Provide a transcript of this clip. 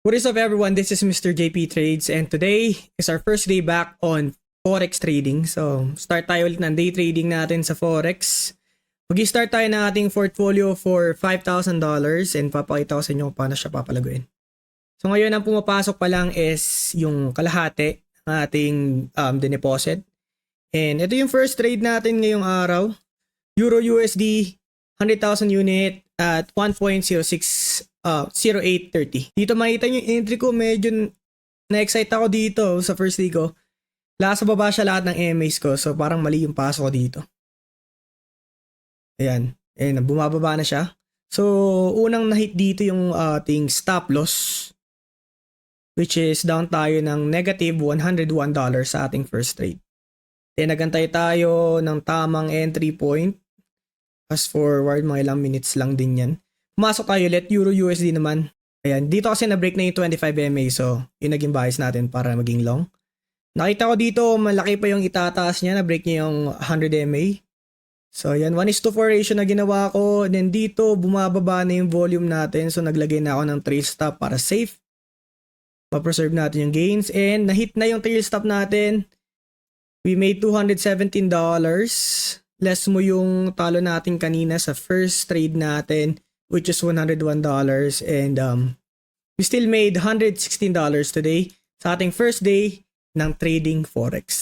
What is up everyone, this is Mr. JP Trades and today is our first day back on Forex trading. So start tayo ulit ng day trading natin sa Forex. Mag-start tayo ng ating portfolio for $5,000 and papakita ko sa inyo kung paano siya papalaguin. So ngayon ang pumapasok pa lang is yung kalahati ng ating deposit. And ito yung first trade natin ngayong araw. Euro USD 100,000 unit at 1.0830. Dito makita nyo yung entry ko, medyo na-excite ako dito sa first day ko. Sa baba siya lahat ng MAs ko, so parang mali yung pasok ko dito. Ayan, bumababa na siya. So unang na-hit dito yung ating stop loss, which is down tayo ng negative $101 sa ating first trade. Then nagantay tayo ng tamang entry point. Fast forward, mga ilang minutes lang din yan. Pumasok tayo ulit, Euro USD naman. Ayan, dito kasi na-break na yung 25 MA, so yun naging bias natin para maging long. Nakita ko dito, malaki pa yung itataas niya, na-break niya yung 100 MA. So ayan, 1:4 ratio na ginawa ko. And then dito, bumababa na yung volume natin, so naglagay na ako ng trail stop para safe. Pa-preserve natin yung gains, and na-hit na yung trail stop natin. We made $217. Less mo yung talo natin kanina sa first trade natin, which is $101, and we still made $116 today sa ating first day ng trading Forex.